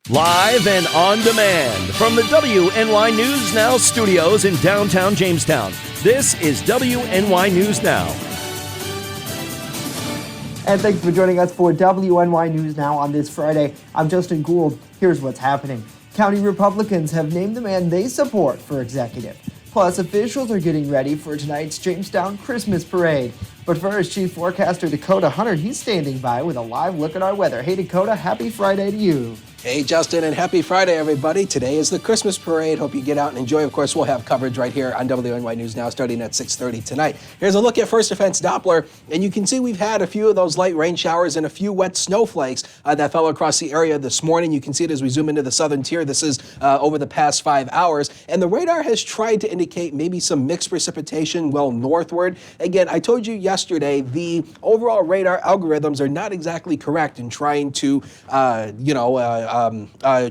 Live and on demand from the WNY News Now studios in downtown Jamestown. This is WNY News Now. And thanks for joining us for WNY News Now on this Friday. I'm Justin Gould. Here's what's happening. County Republicans have named the man they support for executive. Plus, officials are getting ready for tonight's Jamestown Christmas parade. But first, Chief Forecaster Dakota Hunter, he's standing by with a live look at our weather. Hey, Dakota, happy Friday to you. Hey, Justin, and happy Friday, everybody. Today is the Christmas parade. Hope you get out and enjoy. Of course, we'll have coverage right here on WNY News Now starting at 6:30 tonight. Here's a look at First Defense Doppler, and you can see we've had a few of those light rain showers and a few wet snowflakes that fell across the area this morning. You can see it as we zoom into the southern tier. This is over the past 5 hours, and the radar has tried to indicate maybe some mixed precipitation well northward. Again, I told you yesterday the overall radar algorithms are not exactly correct in trying to,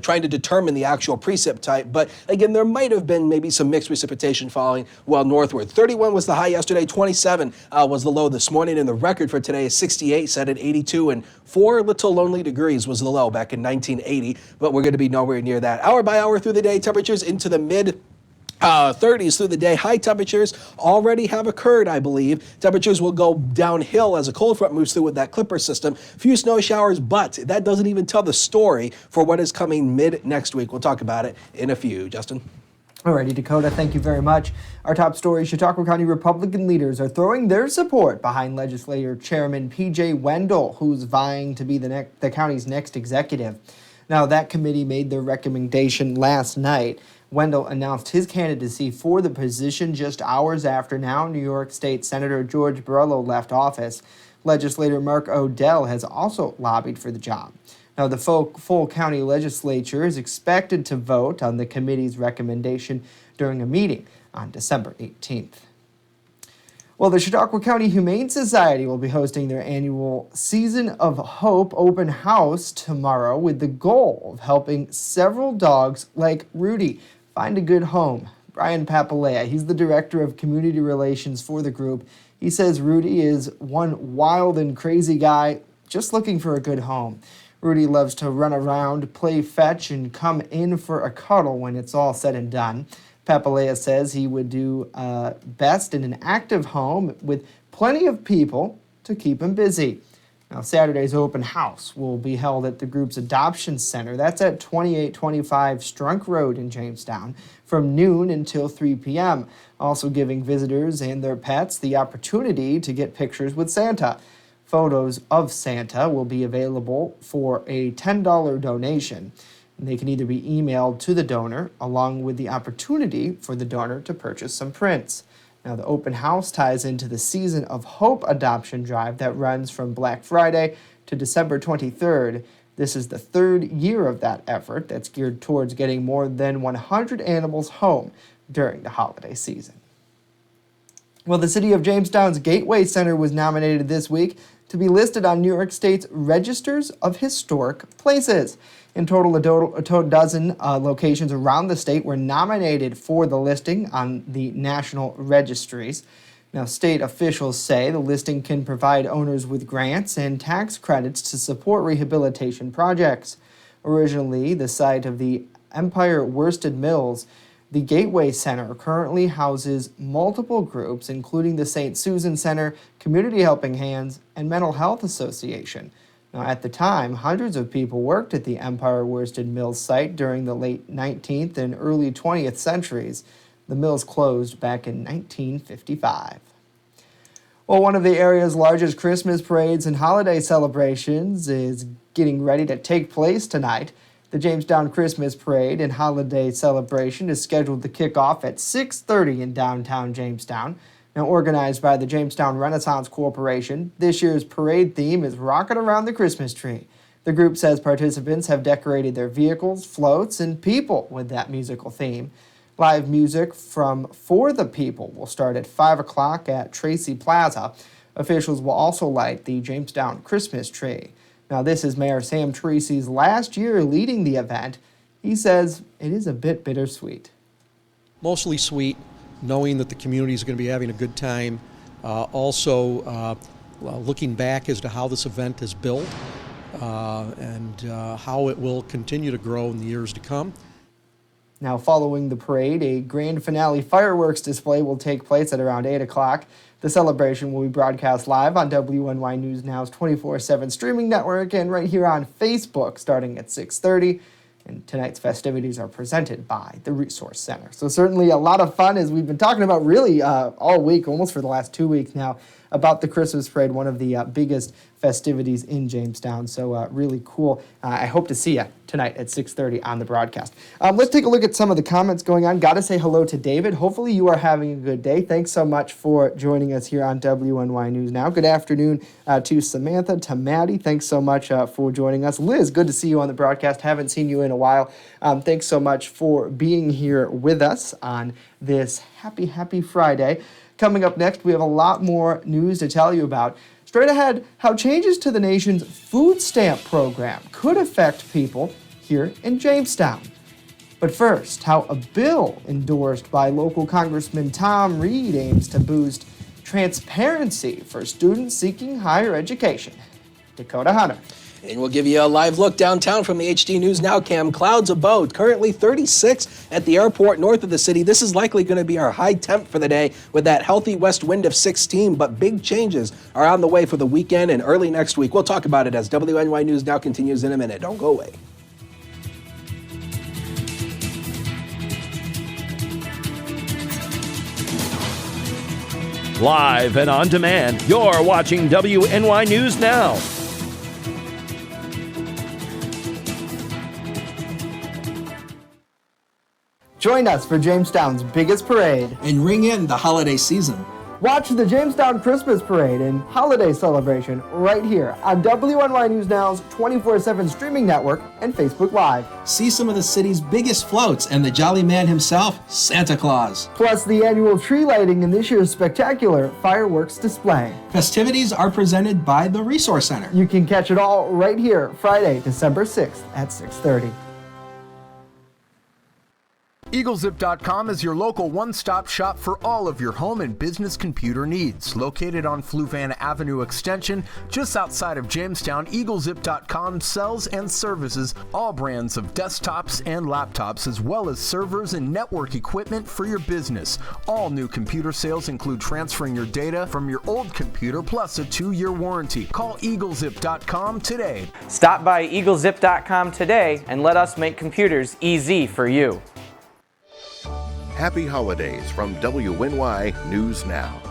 trying to determine the actual precip type. But again, there might have been maybe some mixed precipitation falling well northward. 31 was the high yesterday, 27 was the low this morning, and the record for today is 68, set at 82, and 4 little lonely degrees was the low back in 1980, but we're going to be nowhere near that. Hour by hour through the day, temperatures into the mid 30s through the day. High temperatures already have occurred, I believe. Temperatures will go downhill as a cold front moves through with that Clipper system. Few snow showers, but that doesn't even tell the story for what is coming mid next week. We'll talk about it in a few. Justin? Alrighty, Dakota, thank you very much. Our top story, Chautauqua County Republican leaders are throwing their support behind Legislature Chairman P.J. Wendell, who's vying to be the county's next executive. Now, that committee made their recommendation last night. Wendell announced his candidacy for the position just hours after now New York State Senator George Borrello left office. Legislator Mark Odell has also lobbied for the job. Now, the full county legislature is expected to vote on the committee's recommendation during a meeting on December 18th. Well, the Chautauqua County Humane Society will be hosting their annual Season of Hope open house tomorrow with the goal of helping several dogs like Rudy find a good home. Brian Papalea, he's the director of community relations for the group. He says Rudy is one wild and crazy guy just looking for a good home. Rudy loves to run around, play fetch, and come in for a cuddle when it's all said and done. Papalea says he would do best in an active home with plenty of people to keep him busy. Now, Saturday's open house will be held at the group's adoption center. That's at 2825 Strunk Road in Jamestown from noon until 3 p.m., also giving visitors and their pets the opportunity to get pictures with Santa. Photos of Santa will be available for a $10 donation. And they can either be emailed to the donor along with the opportunity for the donor to purchase some prints. Now, the open house ties into the Season of Hope adoption drive that runs from Black Friday to December 23rd. This is the third year of that effort that's geared towards getting more than 100 animals home during the holiday season. Well, the City of Jamestown's Gateway Center was nominated this week to be listed on New York State's Registers of Historic Places. In total, a dozen locations around the state were nominated for the listing on the national registries. Now, state officials say the listing can provide owners with grants and tax credits to support rehabilitation projects. Originally, the site of the Empire Worsted Mills, the Gateway Center currently houses multiple groups, including the St. Susan Center, Community Helping Hands, and Mental Health Association. Now, at the time, hundreds of people worked at the Empire Worsted Mills site during the late 19th and early 20th centuries. The mills closed back in 1955. Well, one of the area's largest Christmas parades and holiday celebrations is getting ready to take place tonight. The Jamestown Christmas Parade and Holiday Celebration is scheduled to kick off at 6:30 in downtown Jamestown. Now, organized by the Jamestown Renaissance Corporation, this year's parade theme is Rockin' Around the Christmas Tree. The group says participants have decorated their vehicles, floats, and people with that musical theme. Live music from For the People will start at 5 o'clock at Tracy Plaza. Officials will also light the Jamestown Christmas tree. Now, this is Mayor Sam Tracy's last year leading the event. He says it is a bit bittersweet. Mostly sweet, knowing that the community is going to be having a good time. Also, looking back as to how this event is built. and how it will continue to grow in the years to come. Now, following the parade, a grand finale fireworks display will take place at around 8 o'clock. The celebration will be broadcast live on WNY News Now's 24/7 streaming network and right here on Facebook starting at 6:30. And tonight's festivities are presented by the Resource Center. So certainly a lot of fun, as we've been talking about really all week, almost for the last 2 weeks now, about the Christmas parade, one of the biggest festivities in Jamestown. So really cool. I hope to see you tonight at 6:30 on the broadcast. Let's take a look at some of the comments going on. Got to say hello to David. Hopefully you are having a good day. Thanks so much for joining us here on WNY News Now. Good afternoon to Samantha, to Maddie. Thanks so much for joining us. Liz, good to see you on the broadcast. Haven't seen you in a while. Thanks so much for being here with us on this happy Friday. Coming up next, we have a lot more news to tell you about. Straight ahead, how changes to the nation's food stamp program could affect people here in Jamestown. But first, how a bill endorsed by local Congressman Tom Reed aims to boost transparency for students seeking higher education. Dakota Hunter. And we'll give you a live look downtown from the HD News Now cam. Clouds above, currently 36 at the airport north of the city. This is likely going to be our high temp for the day with that healthy west wind of 16, but big changes are on the way for the weekend and early next week. We'll talk about it as WNY News Now continues in a minute. Don't go away. Live and on demand, you're watching WNY News Now. Join us for Jamestown's biggest parade. And ring in the holiday season. Watch the Jamestown Christmas Parade and holiday celebration right here on WNY News Now's 24/7 streaming network and Facebook Live. See some of the city's biggest floats and the jolly man himself, Santa Claus. Plus the annual tree lighting and this year's spectacular fireworks display. Festivities are presented by the Resource Center. You can catch it all right here, Friday, December 6th at 6:30. EagleZip.com is your local one-stop shop for all of your home and business computer needs. Located on Fluvan Avenue Extension, just outside of Jamestown, EagleZip.com sells and services all brands of desktops and laptops, as well as servers and network equipment for your business. All new computer sales include transferring your data from your old computer, plus a 2-year warranty. Call EagleZip.com today. Stop by EagleZip.com today and let us make computers easy for you. Happy holidays from WNY News Now.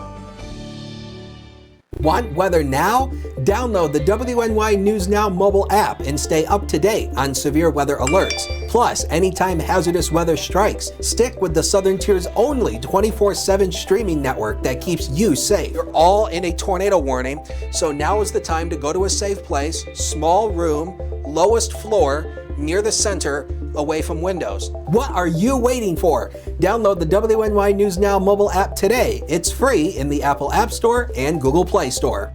Want weather now? Download the WNY News Now mobile app and stay up to date on severe weather alerts. Plus, anytime hazardous weather strikes, stick with the Southern Tier's only 24/7 streaming network that keeps you safe. You're all in a tornado warning, so now is the time to go to a safe place, small room, lowest floor, near the center, away from windows. What are you waiting for? Download the WNY News Now mobile app today. It's free in the Apple App Store and Google Play Store.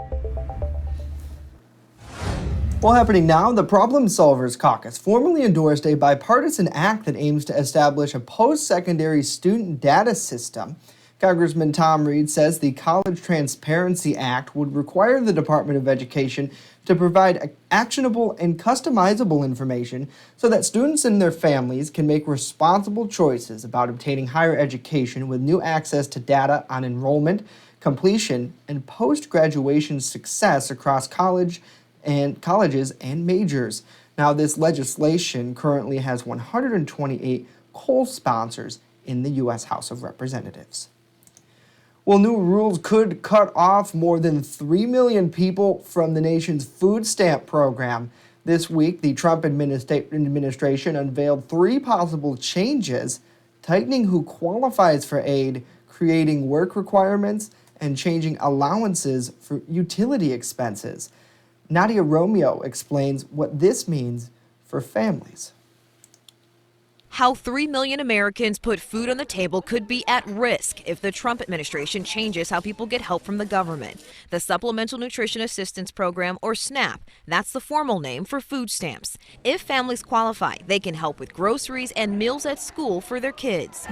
Well, happening now, the Problem Solvers Caucus formally endorsed a bipartisan act that aims to establish a post-secondary student data system. Congressman Tom Reed says the College Transparency Act would require the Department of Education to provide actionable and customizable information so that students and their families can make responsible choices about obtaining higher education with new access to data on enrollment, completion, and post-graduation success across colleges and majors. Now, this legislation currently has 128 co-sponsors in the U.S. House of Representatives. Well, new rules could cut off more than 3 million people from the nation's food stamp program. This week, the Trump administration unveiled 3 possible changes, tightening who qualifies for aid, creating work requirements, and changing allowances for utility expenses. Nadia Romeo explains what this means for families. How 3 million Americans put food on the table could be at risk if the Trump administration changes how people get help from the government. The Supplemental Nutrition Assistance Program, or SNAP, that's the formal name for food stamps. If families qualify, they can help with groceries and meals at school for their kids.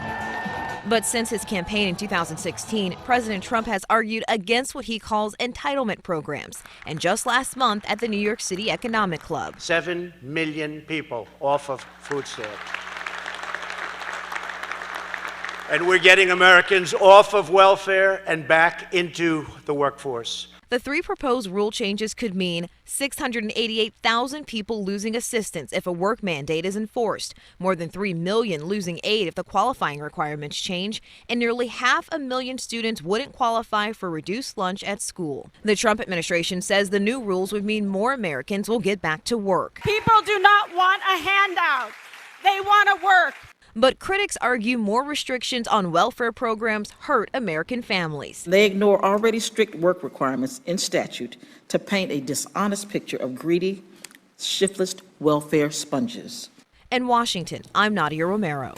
But since his campaign in 2016, President Trump has argued against what he calls entitlement programs. And just last month at the New York City Economic Club, 7 million people off of food stamps. And we're getting Americans off of welfare and back into the workforce. The three proposed rule changes could mean 688,000 people losing assistance if a work mandate is enforced, more than 3 million losing aid if the qualifying requirements change, and nearly 500,000 students wouldn't qualify for reduced lunch at school. The Trump administration says the new rules would mean more Americans will get back to work. People do not want a handout. They want to work. But critics argue more restrictions on welfare programs hurt American families. They ignore already strict work requirements in statute to paint a dishonest picture of greedy, shiftless welfare sponges. In Washington, I'm Nadia Romero.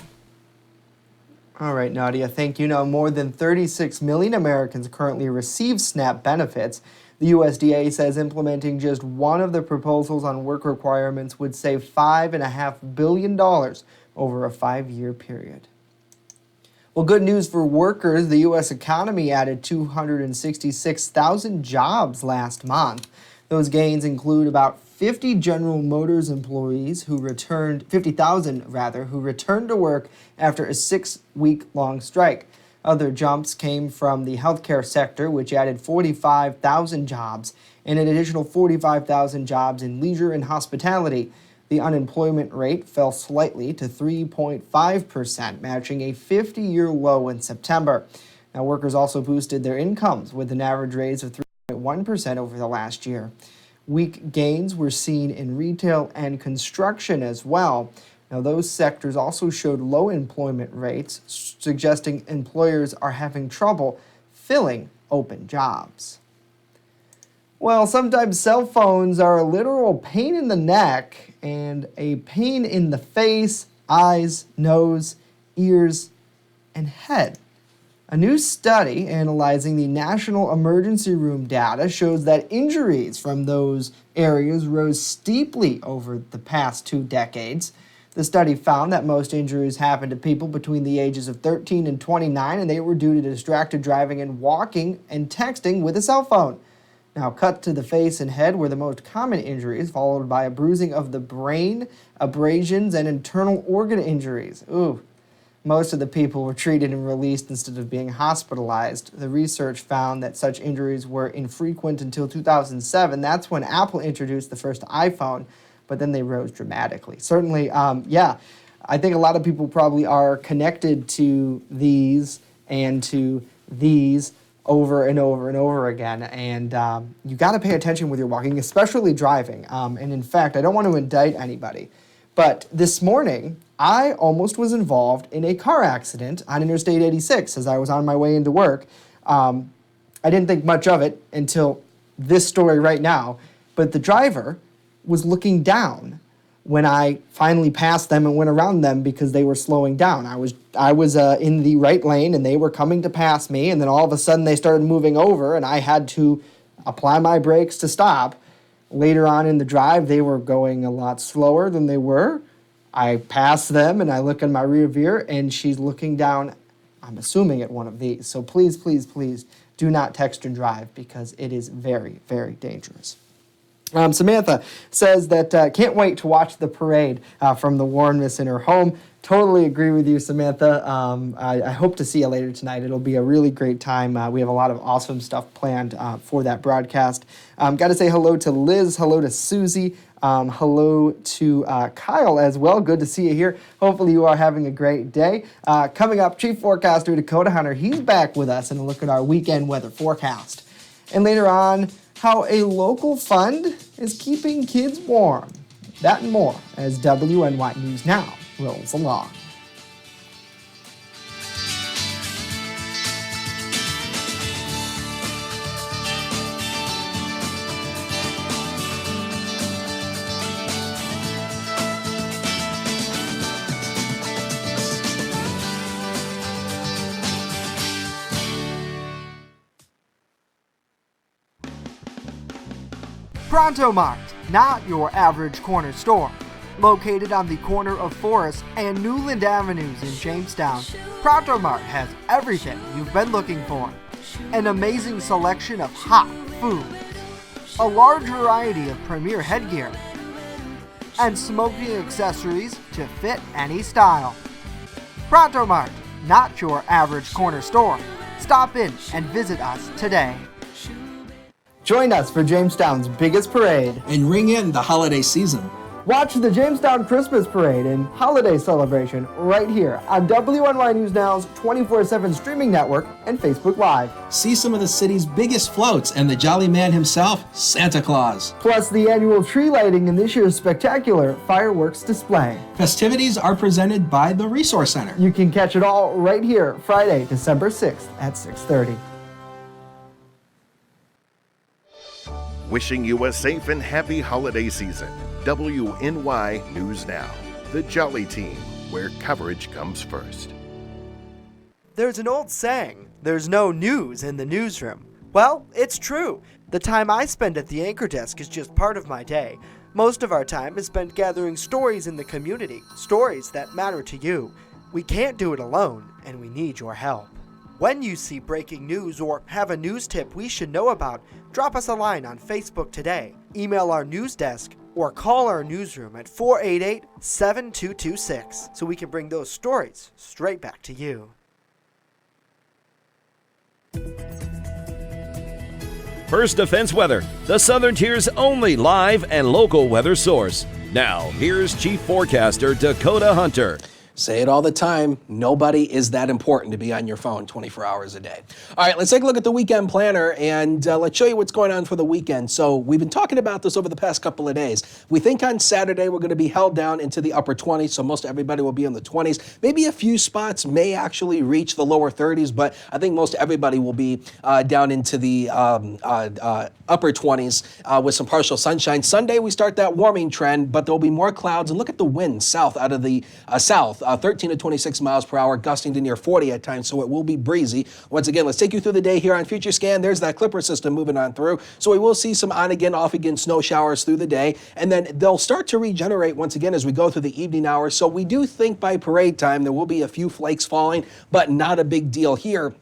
All right, Nadia, thank you. Now, more than 36 million Americans currently receive SNAP benefits. The USDA says implementing just one of the proposals on work requirements would save $5.5 billion over a 5-year period. Well, good news for workers. The U.S. economy added 266,000 jobs last month. Those gains include about 50 General Motors employees who returned, 50,000 rather, who returned to work after a 6-week-long strike. Other jumps came from the healthcare sector, which added 45,000 jobs, and an additional 45,000 jobs in leisure and hospitality. The unemployment rate fell slightly to 3.5%, matching a 50-year low in September. Now, workers also boosted their incomes with an average raise of 3.1% over the last year. Weak gains were seen in retail and construction as well. Now, those sectors also showed low employment rates, suggesting employers are having trouble filling open jobs. Well, sometimes cell phones are a literal pain in the neck and a pain in the face, eyes, nose, ears, and head. A new study analyzing the National Emergency Room data shows that injuries from those areas rose steeply over the past 2 decades. The study found that most injuries happened to people between the ages of 13 and 29, and they were due to distracted driving and walking and texting with a cell phone. Now, cuts to the face and head were the most common injuries, followed by a bruising of the brain, abrasions, and internal organ injuries. Ooh. Most of the people were treated and released instead of being hospitalized. The research found that such injuries were infrequent until 2007. That's when Apple introduced the first iPhone, but then they rose dramatically. Certainly, I think a lot of people probably are connected to these and to these over and over and over again, and you got to pay attention with your walking, especially driving. And in fact, I don't want to indict anybody, but this morning I almost was involved in a car accident on Interstate 86 as I was on my way into work. I didn't think much of it until this story right now, but the driver was looking down when I finally passed them and went around them because they were slowing down. I was in the right lane and they were coming to pass me, and then all of a sudden they started moving over and I had to apply my brakes to stop. Later on in the drive, they were going a lot slower than they were. I passed them and I look in my rear view and she's looking down, I'm assuming at one of these. So please, please, please do not text and drive because it is very, very dangerous. Samantha says that can't wait to watch the parade from the Warren Miss in her home. Totally agree with you, Samantha. I hope to see you later tonight. It'll be a really great time. We have a lot of awesome stuff planned for that broadcast. Got to say hello to Liz, hello to Susie, hello to Kyle as well. Good to see you here. Hopefully you are having a great day. Coming up, Chief Forecaster Dakota Hunter, he's back with us and a look at our weekend weather forecast. And later on, how a local fund is keeping kids warm. That and more as WNY News Now rolls along. Pronto Mart, not your average corner store. Located on the corner of Forest and Newland Avenues in Jamestown, Pronto Mart has everything you've been looking for. An amazing selection of hot foods, a large variety of premier headgear, and smoking accessories to fit any style. Pronto Mart, not your average corner store. Stop in and visit us today. Join us for Jamestown's biggest parade. And ring in the holiday season. Watch the Jamestown Christmas Parade and Holiday Celebration right here on WNY News Now's 24/7 streaming network and Facebook Live. See some of the city's biggest floats and the jolly man himself, Santa Claus. Plus the annual tree lighting and this year's spectacular fireworks display. Festivities are presented by the Resource Center. You can catch it all right here Friday, December 6th at 6:30. Wishing you a safe and happy holiday season. WNY News Now, the Jolly Team, where coverage comes first. There's an old saying, there's no news in the newsroom. Well, it's true. The time I spend at the anchor desk is just part of my day. Most of our time is spent gathering stories in the community, stories that matter to you. We can't do it alone, and we need your help. When you see breaking news or have a news tip we should know about, drop us a line on Facebook today, email our news desk, or call our newsroom at 488-7226 so we can bring those stories straight back to you. First Defense Weather, the Southern Tier's only live and local weather source. Now, here's Chief Forecaster Dakota Hunter. Say it all the time, nobody is that important to be on your phone 24 hours a day. All right, let's take a look at the weekend planner and let's show you what's going on for the weekend. So we've been talking about this over the past couple of days. We think on Saturday we're going to be held down into the upper 20s, so most everybody will be in the 20s. Maybe a few spots may actually reach the lower 30s, but I think most everybody will be down into the upper 20s with some partial sunshine. Sunday we start that warming trend, but there'll be more clouds. And look at the wind south out of the south. 13 to 26 miles per hour, gusting to near 40 at times, so it will be breezy. Once again, let's take you through the day here on Future Scan. There's that Clipper system moving on through, so we will see some on-again, off-again snow showers through the day, and then they'll start to regenerate once again as we go through the evening hours. So we do think by parade time there will be a few flakes falling, but not a big deal here.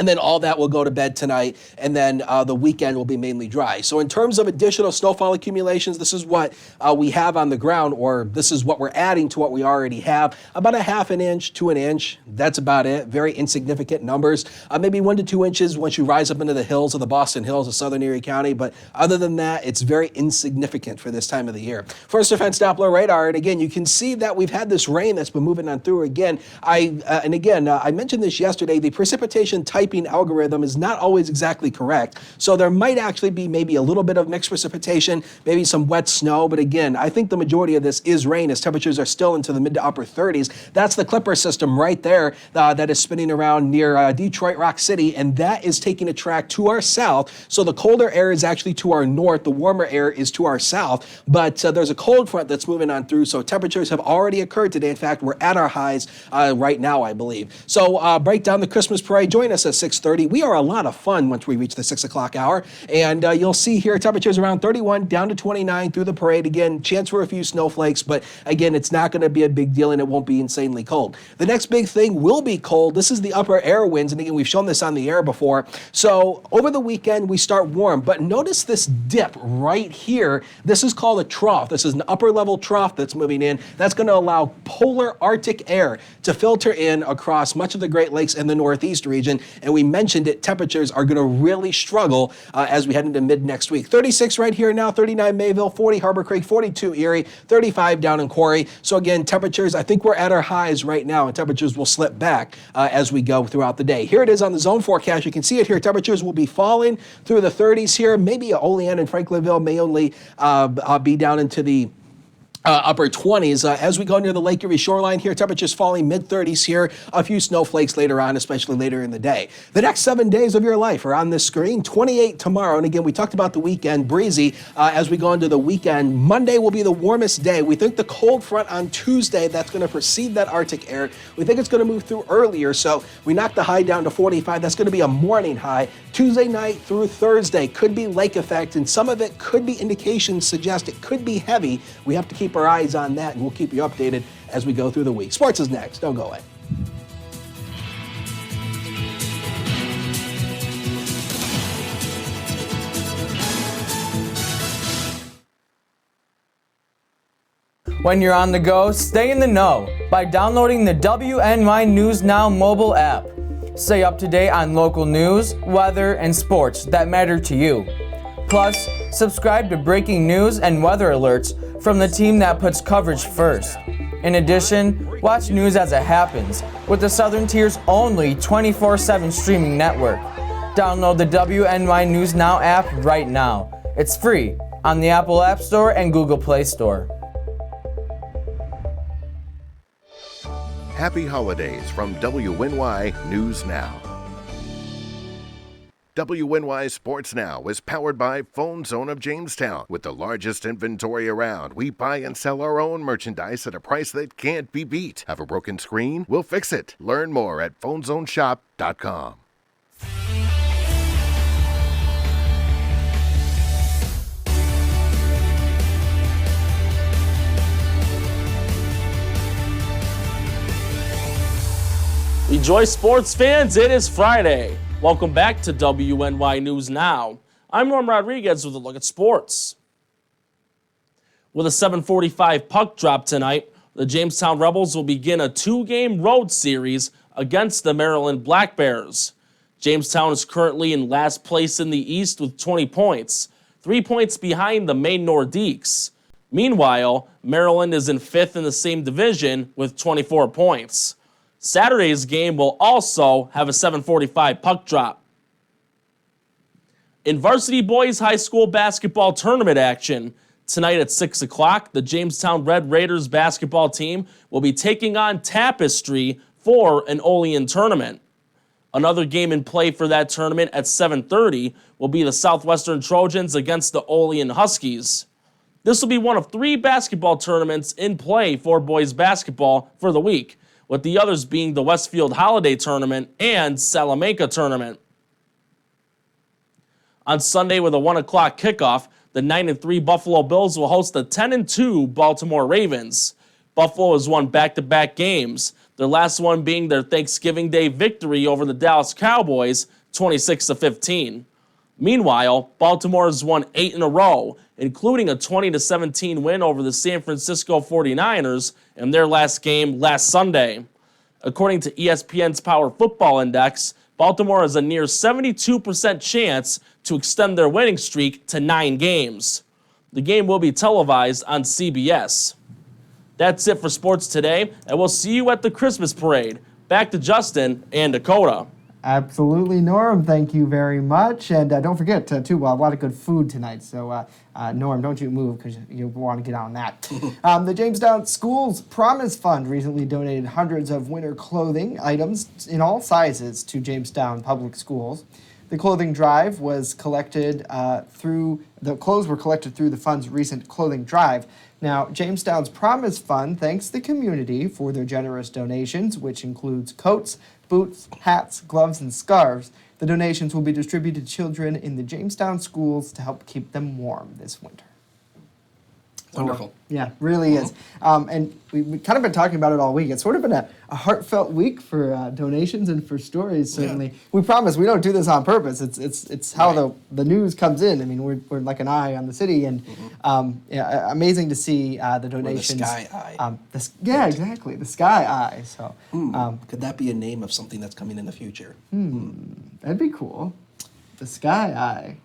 And then all that will go to bed tonight, and then the weekend will be mainly dry. So in terms of additional snowfall accumulations, this is what we have on the ground, or this is what we're adding to what we already have. About a half an inch to an inch. That's about it. Very insignificant numbers. Maybe 1 to 2 inches once you rise up into the hills of the Boston Hills of southern Erie County. But other than that, it's very insignificant for this time of the year. First Defense Doppler radar, and again, you can see that we've had this rain that's been moving on through again. I mentioned this yesterday. The precipitation type algorithm is not always exactly correct. So there might actually be maybe a little bit of mixed precipitation, maybe some wet snow. But again, I think the majority of this is rain as temperatures are still into the mid to upper 30s. That's the Clipper system right there that is spinning around near Detroit Rock City. And that is taking a track to our south. So the colder air is actually to our north. The warmer air is to our south. But there's a cold front that's moving on through. So temperatures have already occurred today. In fact, we're at our highs right now, I believe. So break down the Christmas parade. Join us at 6:30. We are a lot of fun once we reach the 6 o'clock hour. And you'll see here temperatures around 31 down to 29 through the parade. Again, chance for a few snowflakes, but again, it's not going to be a big deal and it won't be insanely cold. The next big thing will be cold. This is the upper air winds. And again, we've shown this on the air before. So over the weekend, we start warm, but notice this dip right here. This is called a trough. This is an upper level trough that's moving in. That's going to allow polar Arctic air to filter in across much of the Great Lakes and the Northeast region. And we mentioned it, temperatures are going to really struggle as we head into mid next week. 36 right here now, 39 Mayville, 40 Harbor Creek, 42 Erie, 35 down in Quarry. So again, temperatures, I think we're at our highs right now, and temperatures will slip back as we go throughout the day. Here it is on the zone forecast. You can see it here. Temperatures will be falling through the 30s here. Maybe Olean and Franklinville may only be down into the upper 20s. As we go near the Lake Erie shoreline here, temperatures falling mid-30s here. A few snowflakes later on, especially later in the day. The next 7 days of your life are on this screen. 28 tomorrow. And again, we talked about the weekend, breezy. As we go into the weekend, Monday will be the warmest day. We think the cold front on Tuesday, that's going to precede that Arctic air. We think it's going to move through earlier. So we knock the high down to 45. That's going to be a morning high. Tuesday night through Thursday could be lake effect, and some of it could be indications suggest it could be heavy. We have to keep our eyes on that, and we'll keep you updated as we go through the week. Sports is next. Don't go away. When you're on the go, stay in the know by downloading the WNY News Now mobile app. Stay up to date on local news, weather, and sports that matter to you. Plus, subscribe to breaking news and weather alerts from the team that puts coverage first. In addition, watch news as it happens with the Southern Tier's only 24/7 streaming network. Download the WNY News Now app right now. It's free on the Apple App Store and Google Play Store. Happy holidays from WNY News Now. WNY Sports Now is powered by Phone Zone of Jamestown. With the largest inventory around, we buy and sell our own merchandise at a price that can't be beat. Have a broken screen? We'll fix it. Learn more at phonezoneshop.com. Enjoy, sports fans, it is Friday. Welcome back to WNY News Now. I'm Norm Rodriguez with a look at sports. With a 7:45 puck drop tonight, the Jamestown Rebels will begin a 2-game road series against the Maryland Black Bears. Jamestown is currently in last place in the East with 20 points, 3 points behind the Maine Nordiques. Meanwhile, Maryland is in 5th in the same division with 24 points. Saturday's game will also have a 7:45 puck drop. In varsity boys high school basketball tournament action, tonight at 6 o'clock, the Jamestown Red Raiders basketball team will be taking on Tapestry for an Olean tournament. Another game in play for that tournament at 7:30 will be the Southwestern Trojans against the Olean Huskies. This will be one of 3 basketball tournaments in play for boys basketball for the week, with the others being the Westfield Holiday Tournament and Salamanca Tournament. On Sunday with a 1 o'clock kickoff, the 9-3 Buffalo Bills will host the 10-2 Baltimore Ravens. Buffalo has won back-to-back games, their last one being their Thanksgiving Day victory over the Dallas Cowboys, 26-15. Meanwhile, Baltimore has won 8 in a row, including a 20-17 win over the San Francisco 49ers in their last game last Sunday. According to ESPN's Power Football Index, Baltimore has a near 72% chance to extend their winning streak to 9 games. The game will be televised on CBS. That's it for sports today, and we'll see you at the Christmas parade. Back to Justin and Dakota. Absolutely, Norm. Thank you very much. And don't forget, too, a lot of good food tonight. So, Norm, don't you move because you want to get on that. The Jamestown Schools Promise Fund recently donated hundreds of winter clothing items in all sizes to Jamestown Public Schools. The clothing drive was collected the clothes were collected through the fund's recent clothing drive. Now, Jamestown's Promise Fund thanks the community for their generous donations, which includes coats, boots, hats, gloves, and scarves. The donations will be distributed to children in the Jamestown schools to help keep them warm this winter. Wonderful. Yeah, really is. And we've kind of been talking about it all week. It's sort of been a heartfelt week for donations and for stories, certainly. Yeah. We promise we don't do this on purpose. It's how the news comes in. I mean, we're like an eye on the city, and amazing to see the donations. Or the sky eye. Yeah, exactly, the sky eye. So, could that be a name of something that's coming in the future? That'd be cool. The sky eye.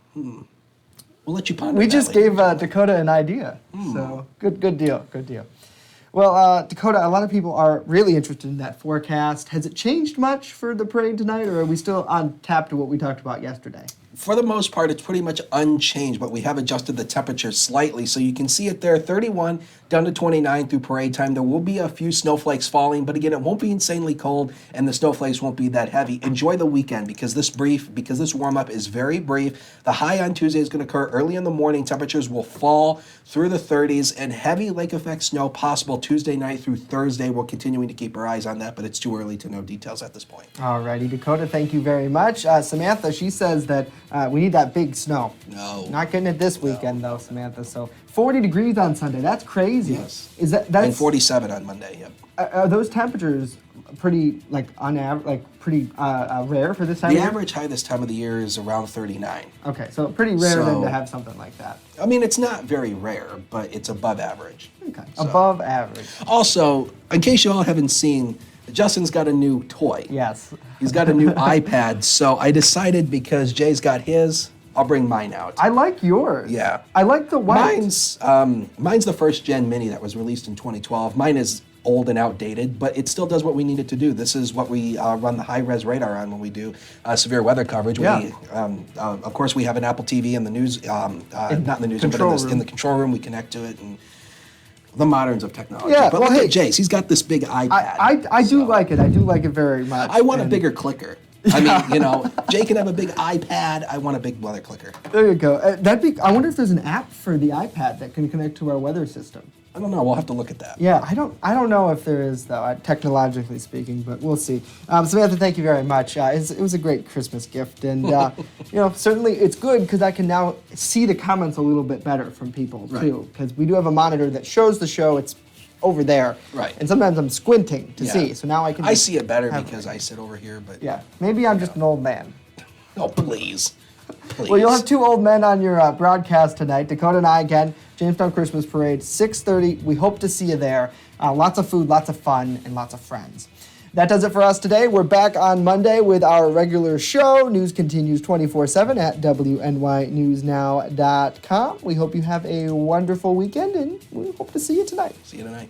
We'll let you ponder. We just gave Dakota an idea, so good deal. Well, Dakota, a lot of people are really interested in that forecast. Has it changed much for the parade tonight, or are we still on tap to what we talked about yesterday? For the most part, it's pretty much unchanged, but we have adjusted the temperature slightly. So you can see it there, 31 down to 29 through parade time. There will be a few snowflakes falling, but again, it won't be insanely cold, and the snowflakes won't be that heavy. Enjoy the weekend because this warm-up is very brief. The high on Tuesday is going to occur early in the morning. Temperatures will fall through the 30s, and heavy lake effect snow possible Tuesday night through Thursday. We're continuing to keep our eyes on that, but it's too early to know details at this point. All righty, Dakota, thank you very much. Samantha, she says that We need that big snow. No. Not getting it this weekend, though, Samantha. So 40 degrees on Sunday. That's crazy. Yes. That's And 47 on Monday, yep. Are those temperatures pretty, like, on average, like, pretty rare for this time The of year? average high this time of the year is around 39. Okay, so pretty rare then So- to have something like that. I mean, it's not very rare, but it's above average. Okay, above average. Also, in case you all haven't seen, Justin's got a new toy. Yes. He's got a new iPad, so I decided because Jay's got his, I'll bring mine out. I like yours. Yeah. I like the white. Mine's the first gen mini that was released in 2012. Mine is old and outdated, but it still does what we need it to do. This is what we run the high-res radar on when we do severe weather coverage. Yeah. Of course, we have an Apple TV in the news, not in the newsroom, but in the control room. We connect to it, and the moderns of technology. Yeah, but well, look hey, at Jay's. He's got this big iPad. I do like it. I do like it very much. I want a bigger clicker. I mean, Jay can have a big iPad. I want a big weather clicker. There you go. I wonder if there's an app for the iPad that can connect to our weather system. I don't know. We'll have to look at that. Yeah, I don't know if there is though, technologically speaking, but we'll see. Samantha, thank you very much. It was a great Christmas gift, and certainly it's good because I can now see the comments a little bit better from people too. Because we do have a monitor that shows the show. It's over there, right? And sometimes I'm squinting to see, so now I can. I see it better because I sit over here, but yeah, maybe I'm just an old man. Oh, please. Please. Well, you'll have two old men on your broadcast tonight. Dakota and I again, Jamestown Christmas Parade, 6:30. We hope to see you there. Lots of food, lots of fun, and lots of friends. That does it for us today. We're back on Monday with our regular show. News continues 24/7 at WNYNewsNow.com. We hope you have a wonderful weekend, and we hope to see you tonight. See you tonight.